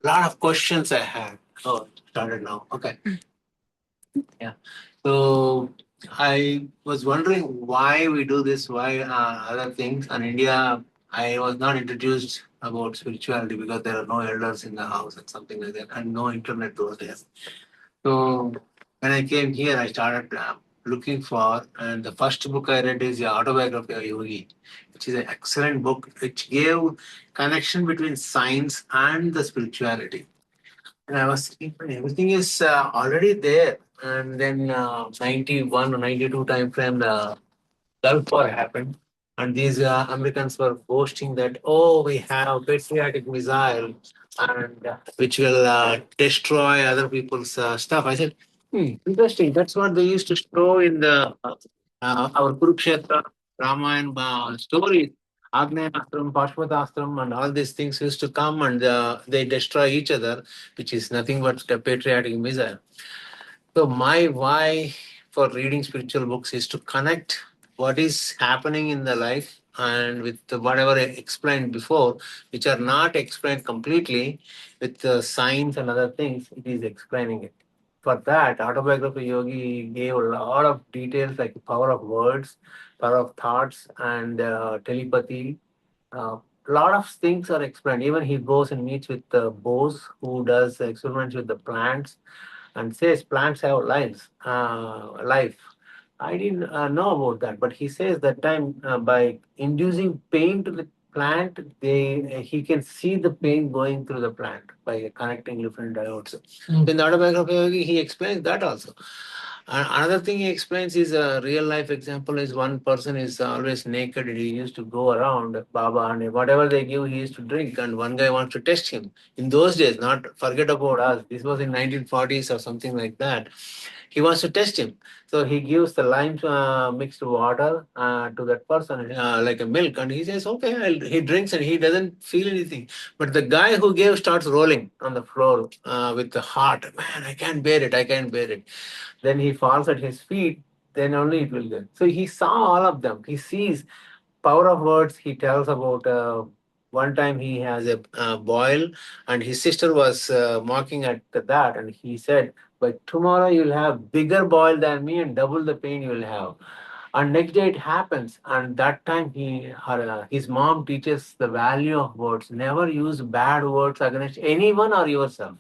lot of questions I had. Oh, it started now. Okay. Yeah. So I was wondering why we do this, why other things. In India, I was not introduced about spirituality because there are no elders in the house and something like that, and no internet those days. So when I came here, I started looking for, and the first book I read is the Autobiography of Yogi, which is an excellent book, which gave connection between science and the spirituality. And I was thinking, everything is already there. And then 91 or 92 time frame, the Gulf War happened. And these Americans were boasting that, oh, we have patriotic missile and which will destroy other people's stuff. I said, interesting. That's what they used to show in the our Kurukshetra, Ramayana stories. Agneyaastram, Pashwatastram, and all these things used to come and they destroy each other, which is nothing but a patriotic missile. So my why for reading spiritual books is to connect what is happening in the life and with whatever I explained before, which are not explained completely with the science and other things. It is explaining it. For that, Autobiography Yogi gave a lot of details like power of words, power of thoughts, and telepathy. A lot of things are explained. Even he goes and meets with Bose, who does experiments with the plants and says plants have life. I didn't know about that, but he says that time by inducing pain to the plant, he can see the pain going through the plant by connecting different diodes. In the autobiography, he explains that also. Another thing he explains is a real life example is one person is always naked. He used to go around Baba and whatever they give, he used to drink. And one guy wants to test him. In those days, not forget about us. This was in 1940s or something like that. He wants to test him. So he gives the lime mixed water to that person, like a milk, and he says, okay, he drinks and he doesn't feel anything. But the guy who gave starts rolling on the floor with the heart. Man, I can't bear it. I can't bear it. Then he falls at his feet. Then only it will get. So he saw all of them. He sees power of words. He tells about one time he has a boil, and his sister was mocking at that, and he said, "But tomorrow you'll have bigger boil than me, and double the pain you'll have." And next day it happens, and that time his mom teaches the value of words. Never use bad words against anyone or yourself.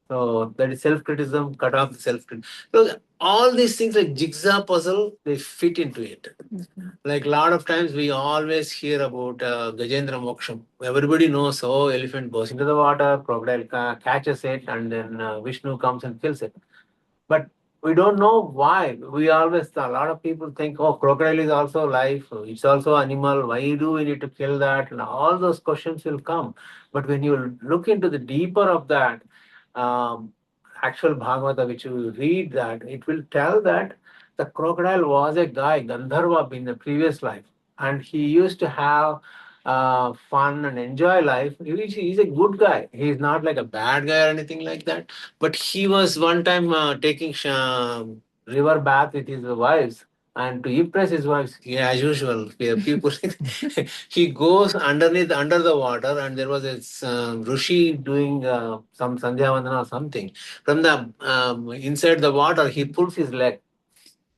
So that is self-criticism, cut off the self-criticism. So all these things like jigsaw puzzle, they fit into it. Like a lot of times we always hear about Gajendra Moksham. Everybody knows, oh, elephant goes into the water, crocodile catches it, and then Vishnu comes and kills it. But we don't know why. We always, a lot of people think, oh, crocodile is also life, it's also animal. Why do we need to kill that? And all those questions will come. But when you look into the deeper of that, um, actual Bhagavata, which you read that, it will tell that the crocodile was a guy, Gandharva, in the previous life. And he used to have fun and enjoy life. He's a good guy. He's not like a bad guy or anything like that. But he was one time taking river bath with his wives. And to impress his wives, yeah, as usual, people, he goes underneath, under the water, and there was a Rishi doing some Sandhya Vandana or something. From the inside the water, he pulls his leg.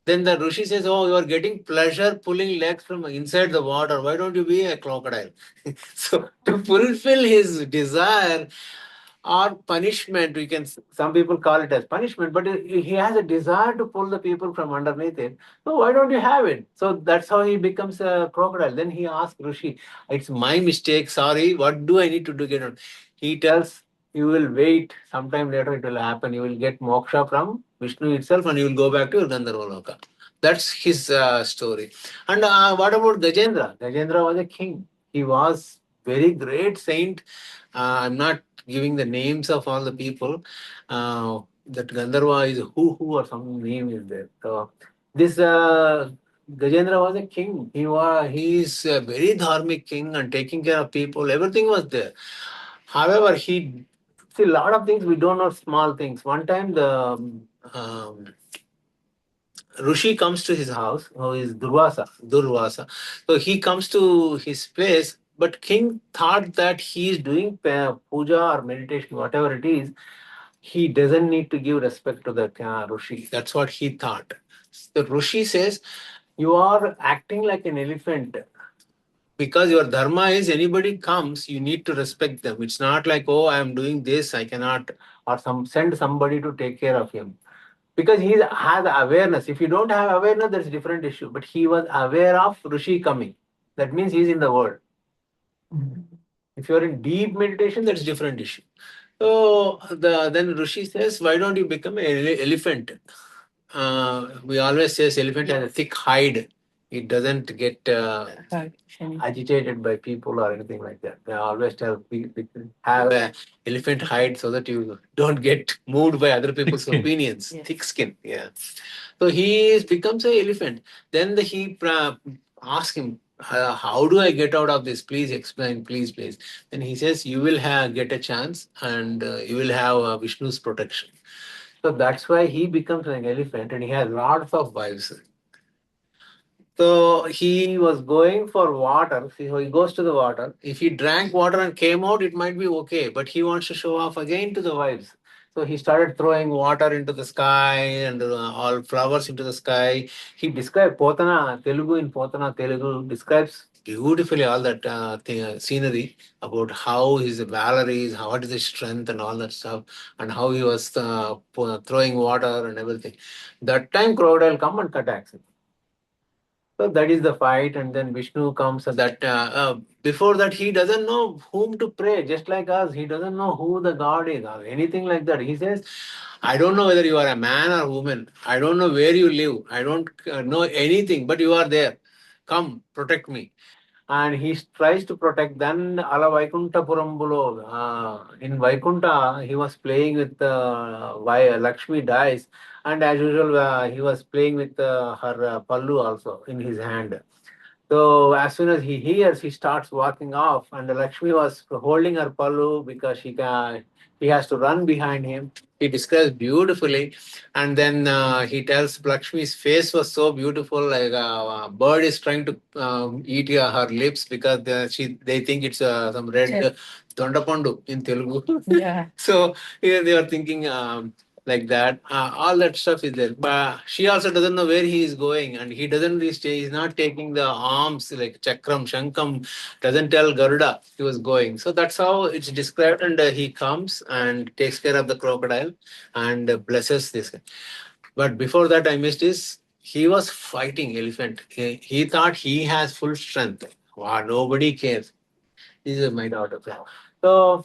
Then the Rishi says, oh, you are getting pleasure pulling legs from inside the water. Why don't you be a crocodile? So, to fulfill his desire, or punishment, we can, some people call it as punishment, but he has a desire to pull the people from underneath it. So why don't you have it? So that's how he becomes a crocodile. Then he asks Rishi, it's my mistake, sorry, what do I need to do? Get on? He tells, you will wait, sometime later it will happen. You will get moksha from Vishnu itself and you will go back to your Gandharva Loka. That's his story. And what about Gajendra? Gajendra was a king. He was very great saint. I'm not giving the names of all the people. That Gandharva is who or some name is there. So this Gajendra was a king. He is a very dharmic king and taking care of people. Everything was there. However, he see a lot of things we don't know. Small things. One time the Rishi comes to his house, who is Durvasa. So he comes to his place. but king thought that he is doing puja or meditation, whatever it is. He doesn't need to give respect to the Rishi. That's what he thought. The Rishi says, you are acting like an elephant because your dharma is anybody comes, you need to respect them. It's not like, oh, I am doing this, I cannot, or send somebody to take care of him. Because he has awareness. If you don't have awareness, that's a different issue. But he was aware of Rishi coming. That means he's in the world. If you're in deep meditation, that's a different issue. So then Rishi says, why don't you become an elephant? We always say elephant has a thick hide. It doesn't get agitated by people or anything like that. They always tell people have a elephant hide so that you don't get moved by other people's opinions. Yes. Thick skin, yeah. So becomes an elephant. Then he asks him, how do I get out of this? Please explain, please, please. Then he says, you will get a chance and you will have Vishnu's protection. So that's why he becomes an elephant and he has lots of wives. So he was going for water. So he goes to the water. If he drank water and came out, it might be okay. But he wants to show off again to the wives. So he started throwing water into the sky and all flowers into the sky. He described Potana, Telugu in Potana, Telugu describes beautifully all that scenery about how his valor is, what is his strength and all that stuff, and how he was throwing water and everything. That time crocodile come and attacks him. So that is the fight, and then Vishnu comes. And that before that, he doesn't know whom to pray. Just like us, he doesn't know who the god is or anything like that. He says, "I don't know whether you are a man or woman. I don't know where you live. I don't know anything, but you are there. Come, protect me." And he tries to protect. Then Ala Vaikunta Purambulo, in Vaikunta, he was playing with why Lakshmi dies, and as usual, he was playing with her pallu also in his hand. So as soon as he hears, he starts walking off, and Lakshmi was holding her pallu because he has to run behind him. He describes beautifully, and then he tells Lakshmi's face was so beautiful, like a bird is trying to eat her lips because they think it's some red Tondapandu in Telugu. Yeah. So here they are thinking. Like that, all that stuff is there. But she also doesn't know where he is going, and he doesn't. He's not taking the arms like Chakram, Shankam. Doesn't tell Garuda he was going. So that's how it's described. And he comes and takes care of the crocodile and blesses this guy. But before that, I missed is he was fighting elephant. He thought he has full strength. Wow, nobody cares. This is my daughter. So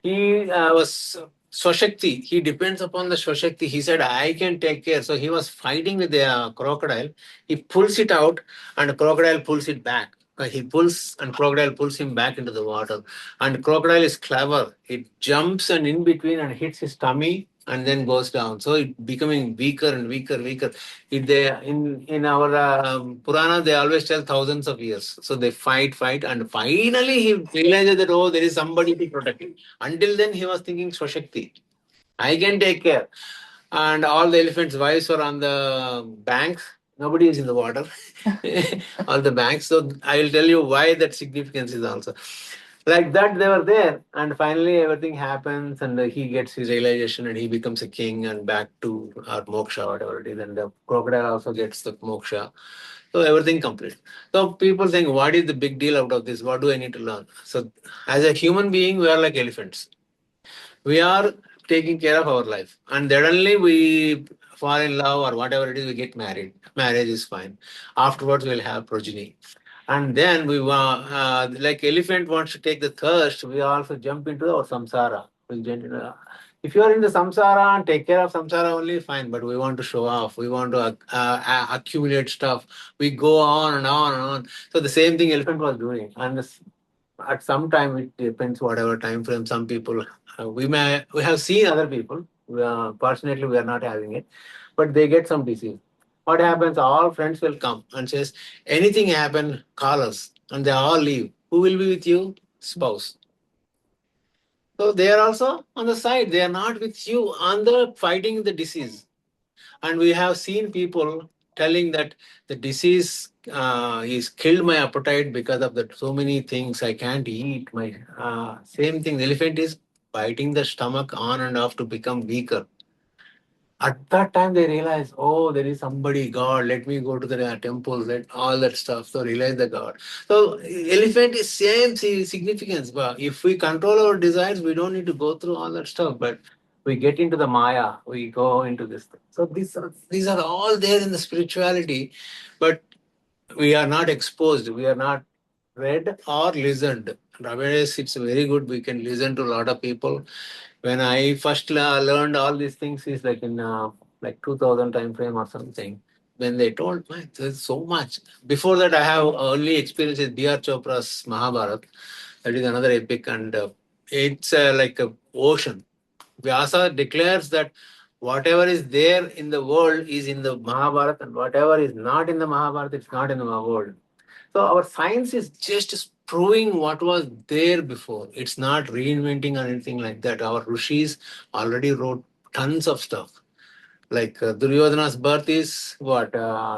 he was Swashakti. He depends upon the Swashakti. He said, I can take care. So he was fighting with the crocodile. He pulls it out and the crocodile pulls it back. He pulls and crocodile pulls him back into the water. And crocodile is clever. It jumps and in between and hits his tummy and then goes down. So it becoming weaker and weaker, weaker. In our Purana, they always tell thousands of years. So they fight, and finally he realizes that, oh, there is somebody to protect him. Until then, he was thinking Swashakti. I can take care. And all the elephants' wives were on the banks. Nobody is in the water. All the banks. So I will tell you why that significance is also. Like that, they were there, and finally everything happens, and he gets his realization, and he becomes a king, and back to our moksha, whatever it is, and the crocodile also gets the moksha. So everything complete. So people think, what is the big deal out of this? What do I need to learn? So as a human being, we are like elephants. We are taking care of our life, and then only we fall in love or whatever it is, we get married. Marriage is fine. Afterwards, we'll have progeny. And then we want, like elephant wants to take the thirst, we also jump into our samsara. If you are in the samsara and take care of samsara only, fine. But we want to show off. We want to accumulate stuff. We go on and on and on. So the same thing elephant was doing. And at some time, it depends whatever time frame. Some people, we have seen other people. Personally, we are not having it, but they get some disease. What happens? All friends will come and says, anything happen, call us, and they all leave. Who will be with you? Spouse. So they are also on the side. They are not with you on the fighting the disease. And we have seen people telling that the disease is killed my appetite because of that so many things I can't eat. My same thing. The elephant is biting the stomach on and off to become weaker. At that time, they realize, oh, there is somebody, God, let me go to the temples, let all that stuff. So realize the God. So elephant is same significance. But if we control our desires, we don't need to go through all that stuff. But we get into the Maya, we go into this thing. So these are all there in the spirituality, but we are not exposed. We are not read or listened. Nowadays, it's very good. We can listen to a lot of people. When I first learned all these things is like in like 2000 time frame or something. When they told, man, there's so much. Before that, I have only experience with B.R. Chopra's Mahabharata. That is another epic, and it's like a ocean. Vyasa declares that whatever is there in the world is in the Mahabharata, and whatever is not in the Mahabharata, it's not in the world. So our science is just proving what was there before. It's not reinventing or anything like that. Our rishis already wrote tons of stuff. Like Duryodhana's birth is what?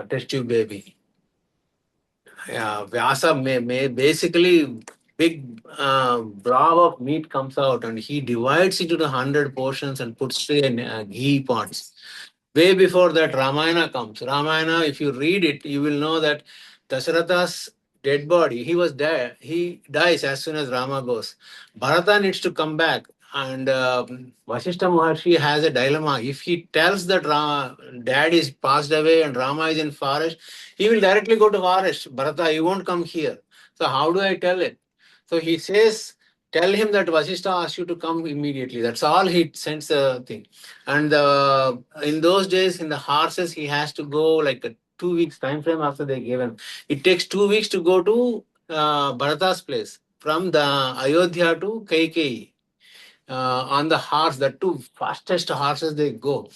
Test tube baby. Yeah, Vyasa may basically big blob of meat comes out and he divides into the 100 portions and puts it in ghee pots. Way before that, Ramayana comes. Ramayana, if you read it, you will know that Dasharatha's dead body, he was dead. He dies as soon as Rama goes. Bharata needs to come back. And Vasishtha Maharshi has a dilemma. If he tells that dad is passed away and Rama is in forest, he will directly go to forest. Bharata, he won't come here. So how do I tell it? So he says, tell him that Vasishtha asks you to come immediately. That's all he sends the thing. And in those days, in the horses, he has to go like a 2 weeks time frame after they gave him. It takes 2 weeks to go to Bharata's place from the Ayodhya to Kaikeyi on the horse. The two fastest horses they go.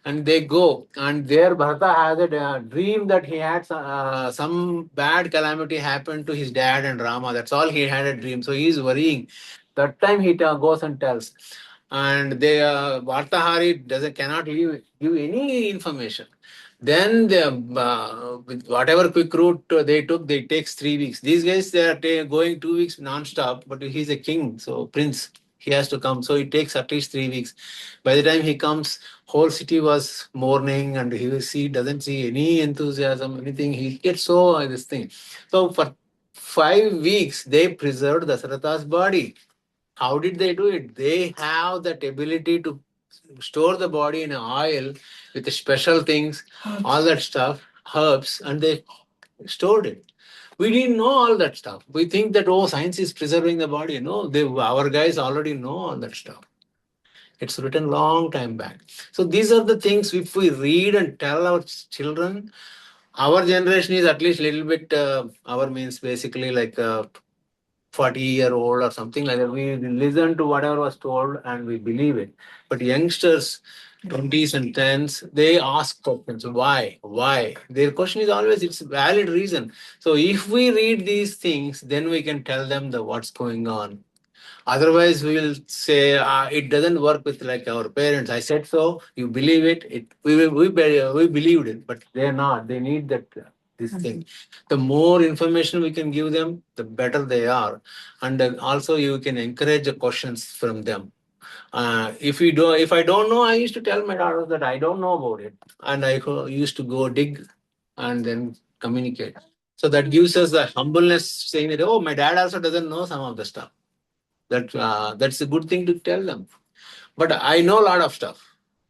And they go, and there Bharata has a dream that he had some bad calamity happened to his dad and Rama. That's all he had a dream. So he is worrying. That time he goes and tells, and they Vartahari doesn't cannot give any information. Then the with whatever quick route they took, they takes 3 weeks. These guys they are going 2 weeks non-stop, but he's a king, so prince. He has to come, so it takes at least 3 weeks. By the time he comes, whole city was mourning, and he doesn't see any enthusiasm, anything. He gets so this thing. So for 5 weeks, they preserved Dasaratha's body. How did they do it? They have that ability to store the body in oil with the special things, all that stuff, herbs, and they stored it. We didn't know all that stuff. We think that, oh, science is preserving the body. No, our guys already know all that stuff. It's written long time back. So these are the things if we read and tell our children, our generation is at least a little bit, our means basically like 40-year-old or something like that. We listen to whatever was told and we believe it. But youngsters, 20s and 10s, they ask questions. Why? Why? Their question is always, it's a valid reason. So if we read these things, then we can tell them the what's going on. Otherwise, we will say it doesn't work with like our parents. I said so. You believe it. We believed it, but they're not. They need that this thing. The more information we can give them, the better they are, and also you can encourage the questions from them. If I don't know, I used to tell my daughters that I don't know about it, and I used to go dig and then communicate. So that gives us the humbleness, saying that oh, my dad also doesn't know some of the stuff. That's a good thing to tell them. But I know a lot of stuff.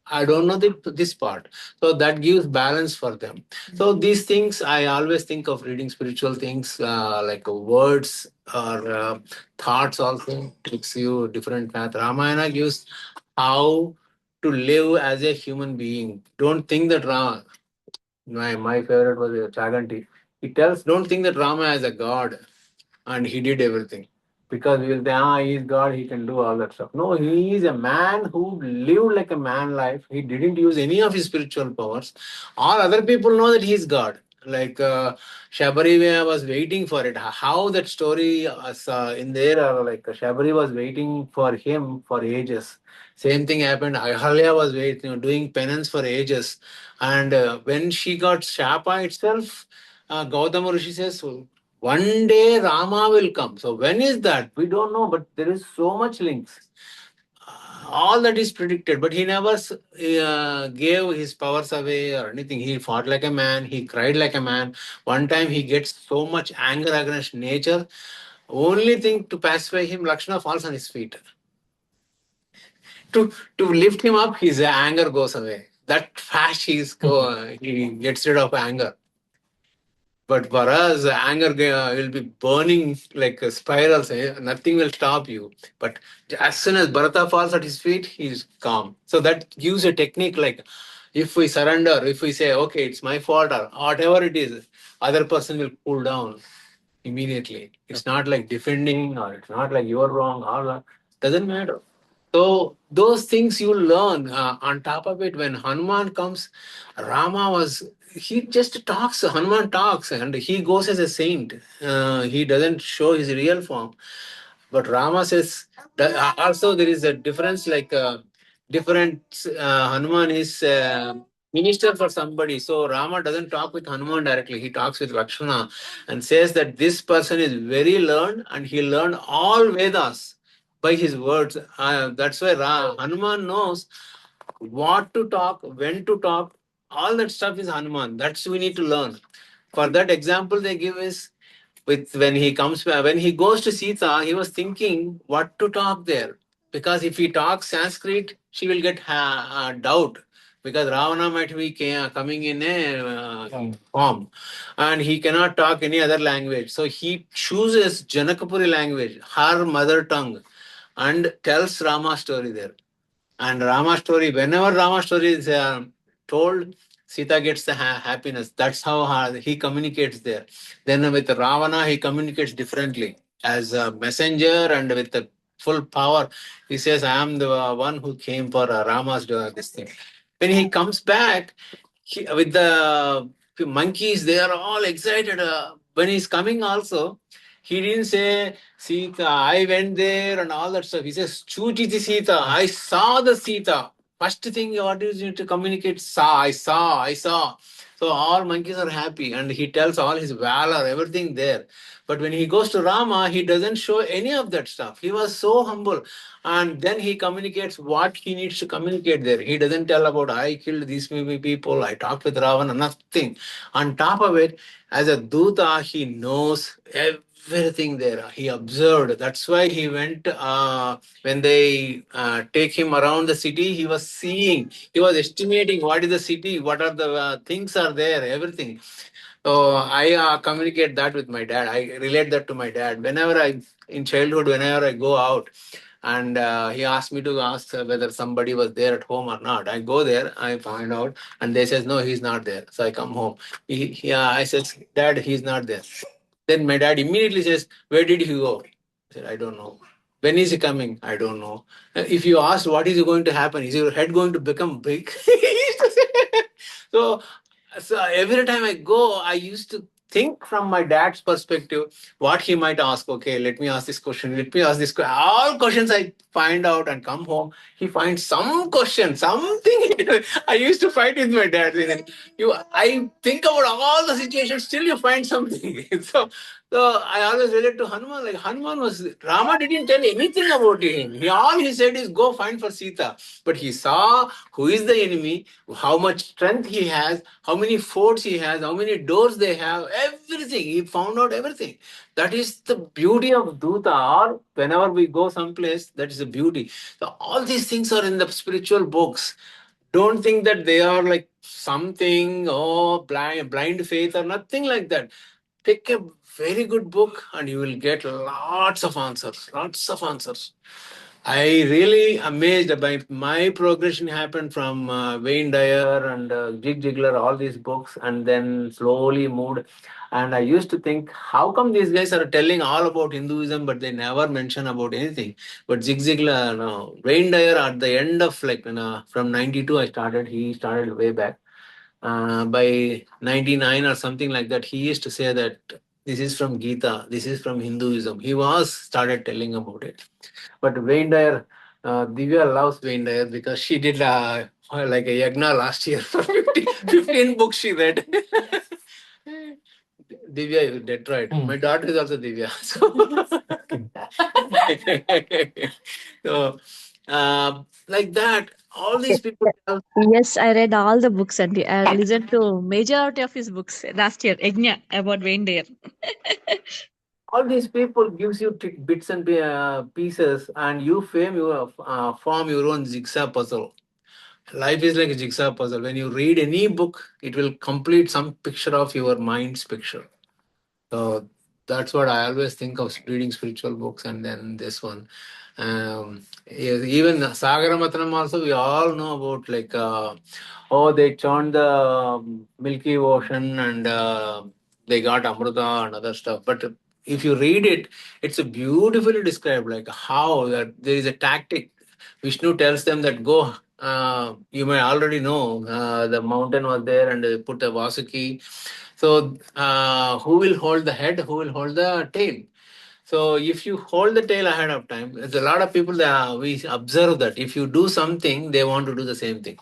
I don't know this part. So that gives balance for them. So these things, I always think of reading spiritual things like words or thoughts also takes you different path. Ramayana gives how to live as a human being. Don't think that my favorite was Chaganti. He tells, don't think that Rama is a god and he did everything. Because we will say, he is God, he can do all that stuff. No, he is a man who lived like a man life. He didn't use any of his spiritual powers. All other people know that he is God. Like Shabari was waiting for it. How that story in there, like Shabari was waiting for him for ages. Same thing happened. Ahalya was waiting, doing penance for ages. And when she got Shapa itself, Gautama Rishi says, one day Rama will come. So when is that? We don't know, but there is so much links. All that is predicted, but he never gave his powers away or anything. He fought like a man, he cried like a man. One time he gets so much anger against nature. Only thing to pacify him, Lakshmana falls on his feet. To lift him up, his anger goes away. That fast he gets rid of anger. But for us, anger will be burning like spirals. Nothing will stop you. But as soon as Bharata falls at his feet, he's calm. So that gives a technique like if we surrender, if we say, okay, it's my fault or whatever it is, other person will cool down immediately. It's not like defending or it's not like you're wrong or doesn't matter. So those things you learn. On top of it, when Hanuman comes, Rama was he just talks. Hanuman talks, and he goes as a saint. He doesn't show his real form. But Rama says that also there is a difference. Like different Hanuman is minister for somebody. So Rama doesn't talk with Hanuman directly. He talks with Lakshmana and says that this person is very learned and he learned all Vedas by his words. That's why Hanuman knows what to talk, when to talk. All that stuff is Hanuman. That's we need to learn. For that example, they give is with when he goes to Sita, he was thinking what to talk there because if he talks Sanskrit, she will get doubt because Ravana might be coming in a form and he cannot talk any other language. So he chooses Janakapuri language, her mother tongue, and tells Rama story there. And Rama story, whenever Rama story is told, Sita gets the happiness. That's how he communicates there. Then with Ravana, he communicates differently as a messenger and with the full power. He says, I am the one who came for Rama's this thing. When he comes back, with the monkeys, they are all excited. When he's coming also, he didn't say, Sita, I went there and all that stuff. He says, Chutiti Sita, I saw the Sita. First thing what is you to communicate, I saw. So all monkeys are happy and he tells all his valor, everything there. But when he goes to Rama, he doesn't show any of that stuff. He was so humble. And then he communicates what he needs to communicate there. He doesn't tell about, I killed these many people, I talked with Ravana, nothing. On top of it, as a Duta, he knows everything there. He observed. That's why he went, when they take him around the city, he was seeing, he was estimating what is the city, what are the things are there, everything. So I communicate that with my dad. I relate that to my dad. In childhood, whenever I go out, and he asked me to ask whether somebody was there at home or not. I go there, I find out, and they says no, he's not there. So I come home. I says, Dad, he's not there. Then my dad immediately says, where did he go? I said, I don't know. When is he coming? I don't know. If you ask what is going to happen, is your head going to become big? He used to say. So so every time I go, I used to think from my dad's perspective what he might ask. Okay, let me ask this question. Let me ask this question. All questions I find out and come home. He finds some question, something. I used to fight with my dad. I think about all the situations. Still, you find something. So I always relate to Hanuman. Like Hanuman was Rama didn't tell anything about him. All he said is go find for Sita. But he saw who is the enemy, how much strength he has, how many forts he has, how many doors they have, everything. He found out everything. That is the beauty of Duta, or whenever we go someplace, that is the beauty. So all these things are in the spiritual books. Don't think that they are like something, blind faith or nothing like that. Pick a very good book and you will get lots of answers, lots of answers. I really amazed by my progression happened from Wayne Dyer and Jig Jigler, all these books, and then slowly moved. And I used to think, how come these guys are telling all about Hinduism, but they never mention about anything? But Zig Ziglar, no, Wayne Dyer at the end of from '92 I started. He started way back. by 99 or something like that, he used to say that this is from Gita, this is from Hinduism. He was started telling about it. But Wayne Dyer, Divya loves Wayne Dyer because she did like a yagna last year for 15 books she read. Divya is Detroit. My daughter is also Divya. So, like that, all these people tell. Yes, I read all the books and I listened to majority of his books last year. Enya about Reindeer. All these people gives you bits and pieces, and you form your own jigsaw puzzle. Life is like a jigsaw puzzle. When you read any book, it will complete some picture of your mind's picture. So that's what I always think of reading spiritual books, and then this one. Yes, even Sagara Mathanam also, we all know about like, they churned the Milky Ocean and they got Amrita and other stuff. But if you read it, it's a beautifully described, like how that there is a tactic. Vishnu tells them that go, you may already know the mountain was there and they put a Vasuki. So, who will hold the head? Who will hold the tail? So, if you hold the tail ahead of time, there's a lot of people that we observe that if you do something, they want to do the same thing.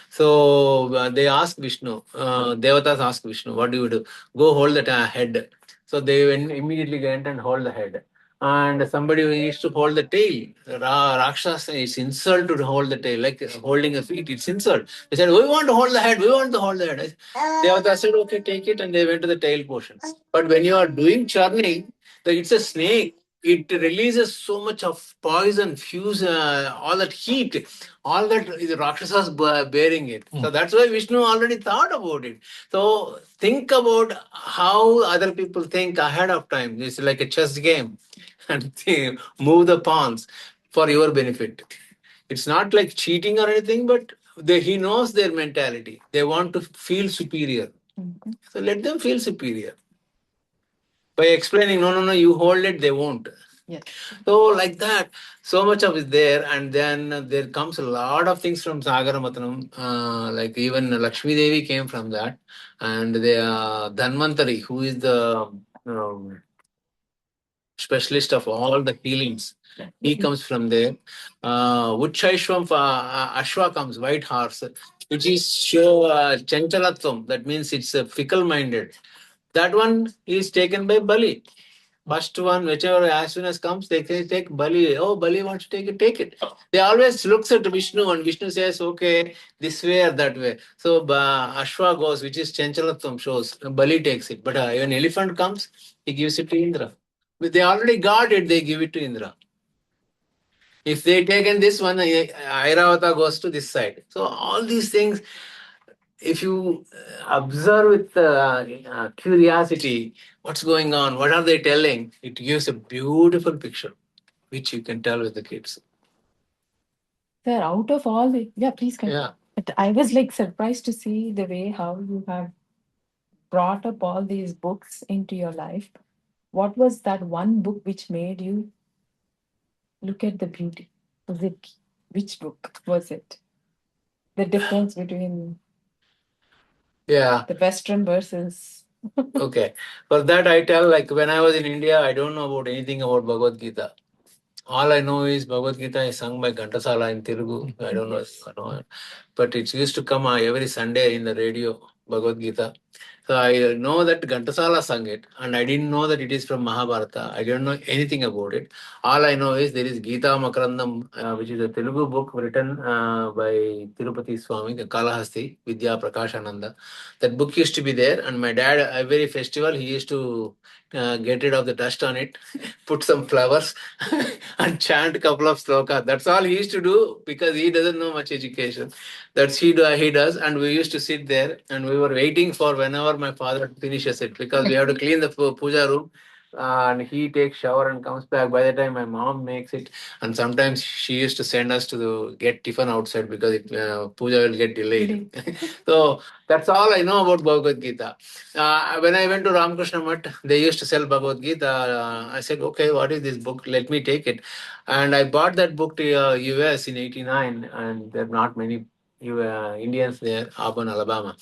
So they ask Vishnu, Devatas ask Vishnu, what do you do? Go hold the head. So they immediately went and hold the head. And somebody who needs to hold the tail. Rakshasa is insult to hold the tail, like holding a feet, it's insult. They said, we want to hold the head, we want to hold the head. Devata said, okay, take it, and they went to the tail portion. But when you are doing churning, it's a snake. It releases so much of poison, fuse, all that heat, all that is Rakshasas bearing it. So that's why Vishnu already thought about it. So think about how other people think ahead of time. It's like a chess game and move the pawns for your benefit. It's not like cheating or anything, but he knows their mentality. They want to feel superior. So let them feel superior. By explaining, no, no, no, you hold it, they won't. Yes. So, like that, so much of it there, and then there comes a lot of things from Sagara Matanam. Like even Lakshmi Devi came from that, and the Dhanvantari, who is the specialist of all the healings, he comes from there. Uchchaishwam Ashwa comes, white horse, which is show Chanchalatvam. That means it's fickle minded. That one is taken by Bali. First one, whichever as soon as comes, they can take Bali. Oh, Bali wants to take it, take it. They always looks at Vishnu and Vishnu says, okay, this way or that way. So Ashwa goes, which is Chanchalatvam shows. Bali takes it. But when elephant comes, he gives it to Indra. But they already got it, they give it to Indra. If they taken this one, Airavata goes to this side. So all these things, if you observe with curiosity, what's going on, what are they telling, it gives a beautiful picture, which you can tell with the kids. Sir, out of all the, yeah, please continue. Yeah. But I was like surprised to see the way how you have brought up all these books into your life. What was that one book which made you look at the beauty? Was it, which book was it? The difference between Yeah. the Western versus. Okay. For that, I tell, like when I was in India, I don't know about anything about Bhagavad Gita. All I know is Bhagavad Gita is sung by Ghantasala in Telugu. I don't know, but it used to come every Sunday in the radio, Bhagavad Gita. So I know that Ghantasala sung it, and I didn't know that it is from Mahabharata. I don't know anything about it. All I know is there is Gita Makarandam, which is a Telugu book written by Tirupati Swami, the Kalahasti, Vidya Prakashananda. That book used to be there, and my dad, every festival, he used to get rid of the dust on it, put some flowers, and chant a couple of slokas. That's all he used to do because he doesn't know much education. That's he does, and we used to sit there and we were waiting for whenever my father finishes it because we have to clean the puja room. And he takes shower and comes back. By the time my mom makes it, and sometimes she used to send us to get tiffin outside because puja will get delayed. So that's all I know about Bhagavad Gita. When I went to Ramakrishna Mutt, they used to sell Bhagavad Gita. I said, okay, what is this book? Let me take it. And I bought that book to US in 89, and there are not many Indians there, Auburn, Alabama.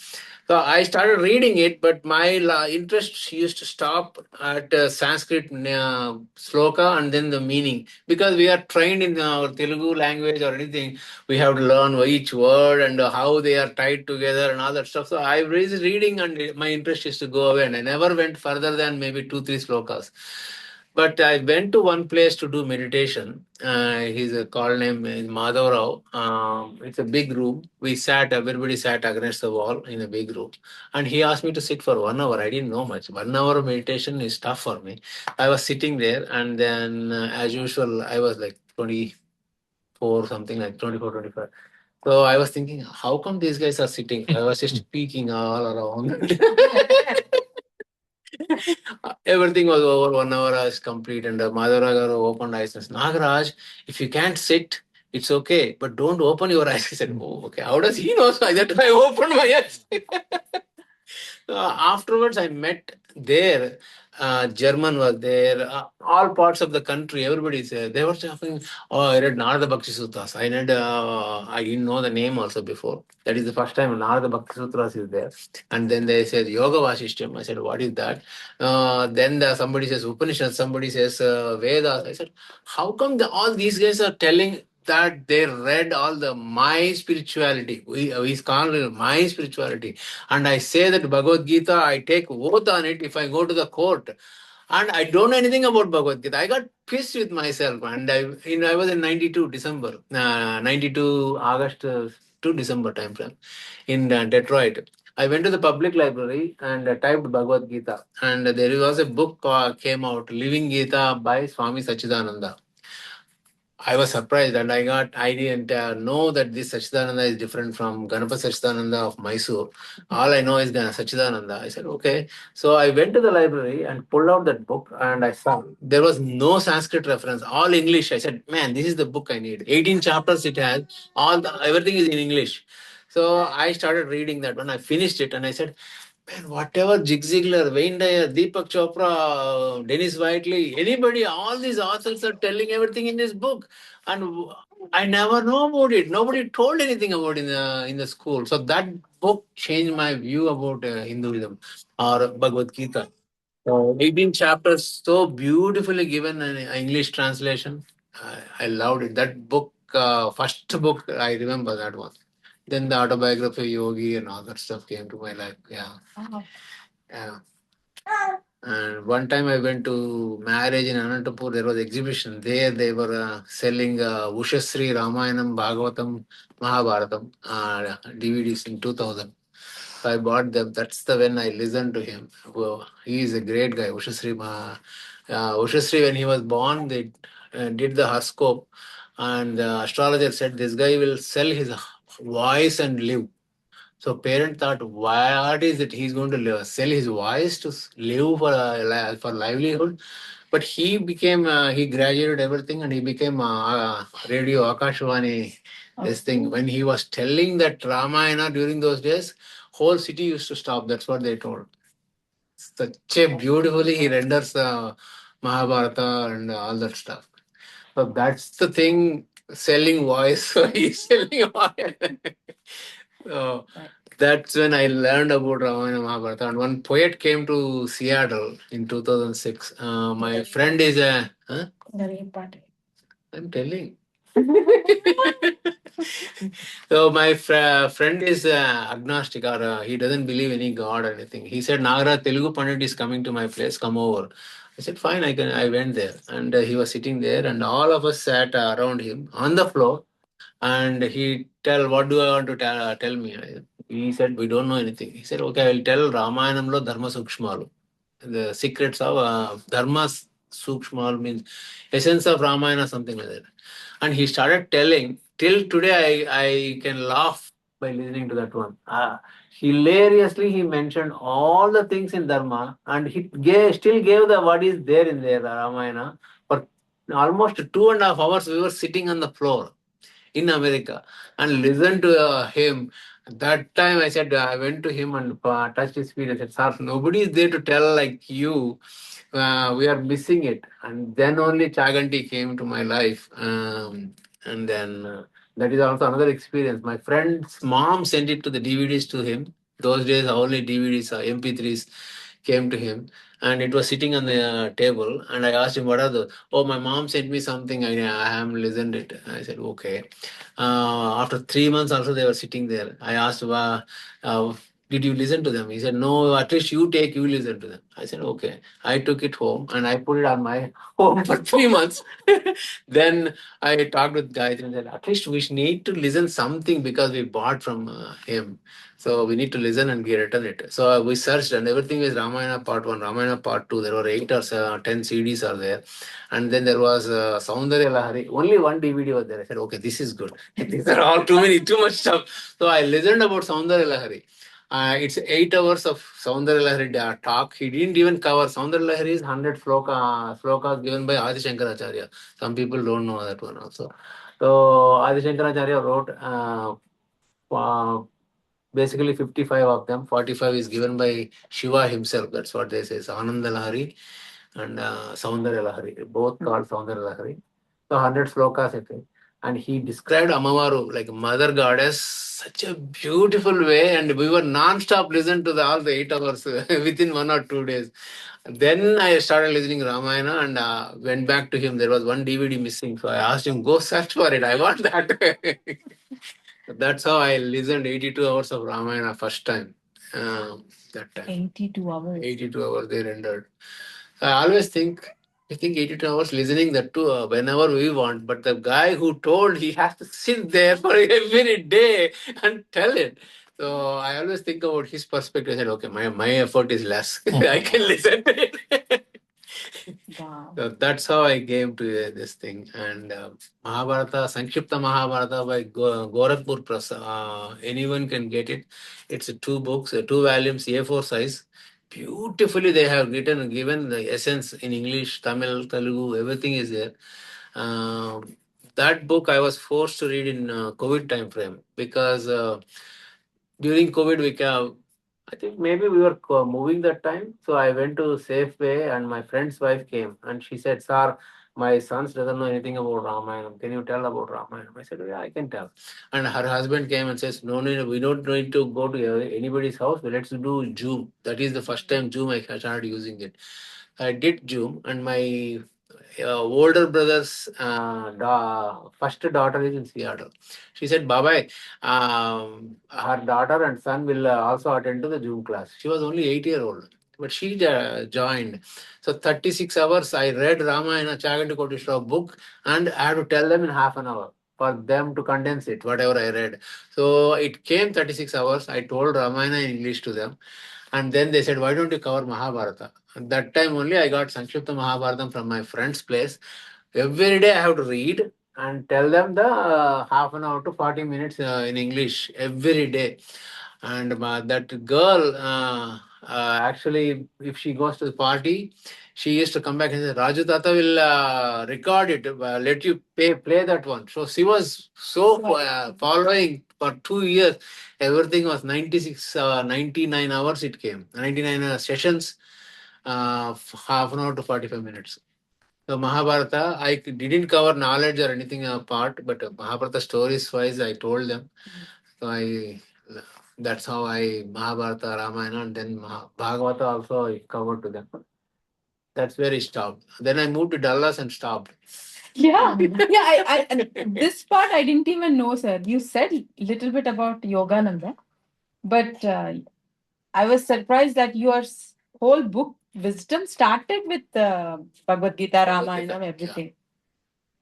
So I started reading it, but my interest used to stop at Sanskrit sloka and then the meaning. Because we are trained in our Telugu language or anything, we have to learn each word and how they are tied together and all that stuff. So I was reading and my interest used to go away, and I never went further than maybe 2, 3 slokas. But I went to one place to do meditation. His call name is Madhav Rao. It's a big room. We sat, everybody sat against the wall in a big room. And he asked me to sit for 1 hour. I didn't know much. 1 hour of meditation is tough for me. I was sitting there, and then, as usual, I was like 24, something like 24, 25. So I was thinking, how come these guys are sitting? I was just peeking all around. Everything was over. 1 hour was complete, and Madhavara opened eyes and said, Nagaraj, if you can't sit, it's okay, but don't open your eyes. I said, oh, okay. How does he know? So that I opened my eyes. Afterwards, I met there. German was there. All parts of the country, everybody's there. They were talking. Oh, I read Narada Bhakti Sutras. I read. I didn't know the name also before. That is the first time Narada Bhakti Sutras is there. And then they said Yoga Vasishtam. I said, what is that? Then somebody says Upanishad. Somebody says Vedas. I said, how come all these guys are telling that they read all the my spirituality? We call it my spirituality. And I say that Bhagavad Gita, I take oath on it if I go to the court. And I don't know anything about Bhagavad Gita. I got pissed with myself. And I was in 92 December, 92 August to December time frame in Detroit. I went to the public library and typed Bhagavad Gita. And there was a book came out, Living Gita by Swami Sachidananda. I was surprised, and I didn't know that this Sachidananda is different from Ganapati Sachidananda of Mysore. All I know is Sachidananda. I said, okay. So I went to the library and pulled out that book, and I saw there was no Sanskrit reference, all English. I said, man, this is the book I need. 18 chapters it has, everything is in English. So I started reading that one. I finished it, and I said, man, whatever Zig Ziglar, Wayne Dyer, Deepak Chopra, Dennis Whiteley, anybody, all these authors are telling everything in this book. And I never know about it. Nobody told anything about it in the school. So that book changed my view about Hinduism or Bhagavad Gita. So 18 chapters, so beautifully given in English translation. I loved it. That book, first book, I remember that one. Then the autobiography of Yogi and all that stuff came to my life. Yeah. Yeah. And one time I went to marriage in Anantapur. There was exhibition. There they were selling Ushasri Ramayana Bhagavatam Mahabharatam DVDs in 2000. So I bought them. That's the when I listened to him. Well, he is a great guy. Ushasri, when he was born, they did the horoscope, and the astrologer said this guy will sell his voice and live. So parent thought, what is it? He's going to sell his voice to live for livelihood. But he became, he graduated everything, and he became radio Akashvani. This thing, when he was telling that Ramayana during those days, whole city used to stop. That's what they told. Such a beautifully he renders Mahabharata and all that stuff. So that's the thing, selling voice. So he's selling voice. So that's when I learned about Ramayana Mahabharata. And one poet came to Seattle in 2006. My friend is a. Huh? I'm telling. So my friend is agnostic, or he doesn't believe any god or anything. He said, Nagara Telugu Pandit is coming to my place. Come over. I said, fine. I went there, and he was sitting there, and all of us sat around him on the floor. And he tell, what do I want to tell me? He said, we don't know anything. He said, okay, I will tell Ramayanamlo Dharma Sukshmalu. The secrets of Dharma Sukshmalu means essence of Ramayana, something like that. And he started telling, till today I can laugh by listening to that one. Hilariously, he mentioned all the things in Dharma, and he still gave the what is there in there, Ramayana. For almost 2.5 hours, we were sitting on the floor in America and listened to him. That time I said, I went to him and touched his feet. I said, sir, nobody is there to tell like you. We are missing it. And then only Chaganti came to my life. And then That is also another experience. My friend's mom sent it to the DVDs to him. Those days, only DVDs or MP3s came to him, and it was sitting on the table. And I asked him, "What are those?" "Oh, my mom sent me something. I haven't listened it." I said, "Okay." After 3 months, also they were sitting there. I asked, "Did you listen to them?" He said, "No. At least you listen to them." I said, "Okay." I took it home and I put it on my home for 3 months. Then I talked with Gayatri and said, "At least we need to listen something because we bought from him. So we need to listen and return it." So we searched and everything is Ramayana Part 1, Ramayana Part 2. There were 8 or 10 CDs are there. And then there was Saundarya Lahari. Only one DVD was there. I said, "Okay, this is good." These are all too much stuff. So I listened about Saundarya Lahari. It's 8 hours of Saundarya Lahari talk. He didn't even cover Saundarya Lahari is 100 slokas given by Adi Shankaracharya. Some people don't know that one also. So Adi Shankaracharya wrote basically 55 of them. 45 is given by Shiva himself. That's what they say. So Ananda Lahari and Saundarya Lahari, both called Saundarya Lahari. So 100 slokas, I think. And he described Amavaru like mother goddess such a beautiful way, and we were non-stop listening to all the 8 hours within 1 or 2 days. Then I started listening Ramayana and went back to him. There was one DVD missing, so I asked him, "Go search for it. I want that." That's how I listened 82 hours of Ramayana first time. That time. 82 hours. 82 hours they rendered. I always think, I think 82 hours listening that too whenever we want. But the guy who told, he has to sit there for every day and tell it. So I always think about his perspective. I said, okay, my effort is less. I can listen to it. Wow. So that's how I came to this thing. And Mahabharata, Sankshipta Mahabharata by Gorakhpur Press. Anyone can get it. It's 2 books, 2 volumes, A4 size. Beautifully, they have written and given the essence in English, Tamil, Telugu, everything is there. That book I was forced to read in COVID time frame because during COVID, I think maybe we were moving that time. So I went to Safeway and my friend's wife came and she said, "Sir, my sons doesn't know anything about Ramayana. Can you tell about Ramayana?" I said, "Yeah, I can tell." And her husband came and says, "No, no, no, we don't need to go to anybody's house. Let's do Zoom." That is the first time Zoom I started using it. I did Zoom and my older brother's first daughter is in Seattle. She said, "Baba, her daughter and son will also attend to the Zoom class." She was only 8 years old, but she joined. So 36 hours I read Ramayana Chaganti Koteshwara book and I had to tell them in half an hour for them to condense it, whatever I read. So it came 36 hours. I told Ramayana in English to them. And then they said, "Why don't you cover Mahabharata?" At that time only I got Sankshipta Mahabharatam from my friend's place. Every day I have to read and tell them the half an hour to 40 minutes in English every day. And that girl, actually, if she goes to the party, she used to come back and say, "Raju Tata will record it, let you play that one." So she was so following for 2 years. Everything was 96, 99 hours it came. 99 sessions, half an hour to 45 minutes. So Mahabharata, I didn't cover knowledge or anything apart, but Mahabharata stories wise, I told them. So that's how I Mahabharata, Ramayana, and then Bhagavata also I covered to them. That's where I stopped. Then I moved to Dallas and stopped. Yeah, yeah. And this part I didn't even know, sir. You said little bit about Yogananda, but I was surprised that your whole book wisdom started with Bhagavad Gita, Ramayana, everything.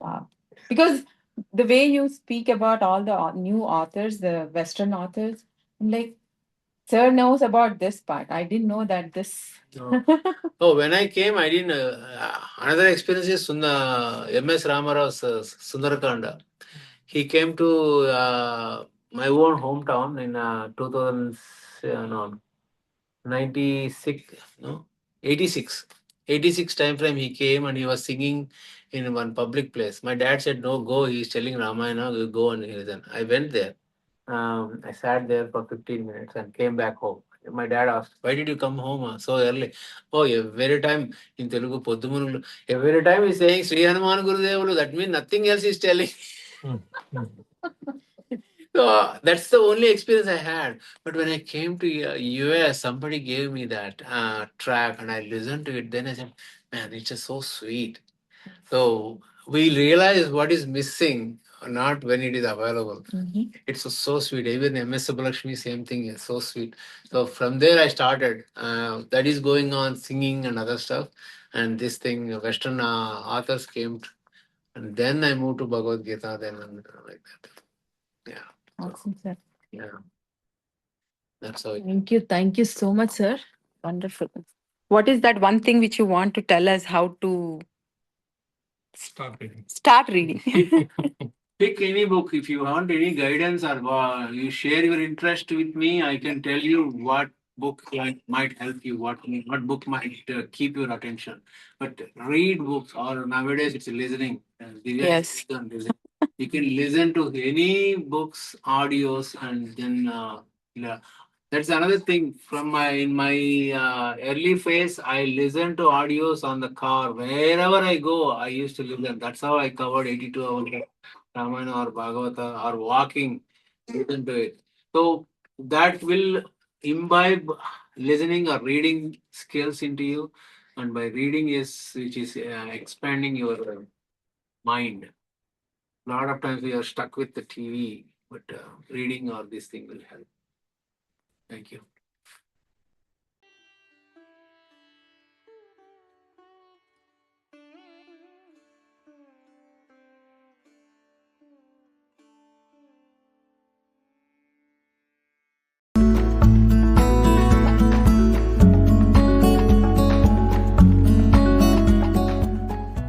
Wow. Because the way you speak about all the new authors, the Western authors, I'm like, sir knows about this part. I didn't know that this. No. Oh, when I came, I didn't. Another experience is M.S. Ramarao's Sundarakanda. He came to my own hometown in 2000, no, 96, no, 86. 86 time frame he came and he was singing in one public place. My dad said, "No, go. He's telling Ramayana. You go and listen." I went there. I sat there for 15 minutes and came back home. My dad asked, "Why did you come home so early?" "Oh, every time in Telugu, every time he's saying Sri Hanuman Gurudevulu, that means nothing else he's telling." So that's the only experience I had. But when I came to US, somebody gave me that track and I listened to it. Then I said, man, it's just so sweet. So we realize what is missing, not when it is available. It's so sweet. Even MS Subbulakshmi, same thing, is so sweet. So from there I started. That is going on singing and other stuff. And this thing, Western authors came, and then I moved to Bhagavad Gita. Then like that. Yeah. Awesome, sir. Yeah. That's how. Thank you so much, sir. Wonderful. What is that one thing which you want to tell us how to Start reading. start reading? Pick any book. If you want any guidance or you share your interest with me, I can tell you what book might help you, what book might keep your attention. But read books, or nowadays it's listening. Yes. You can listen to any books, audios, and then yeah. That's another thing. From my in my early phase, I listen to audios on the car. Wherever I go, I used to listen. That's how I covered 82 hours of Ramayana or Bhagavata or walking. Listen to it. So that will imbibe listening or reading skills into you, and by reading is which is expanding your mind. A lot of times we are stuck with the TV, but reading or this thing will help. Thank you.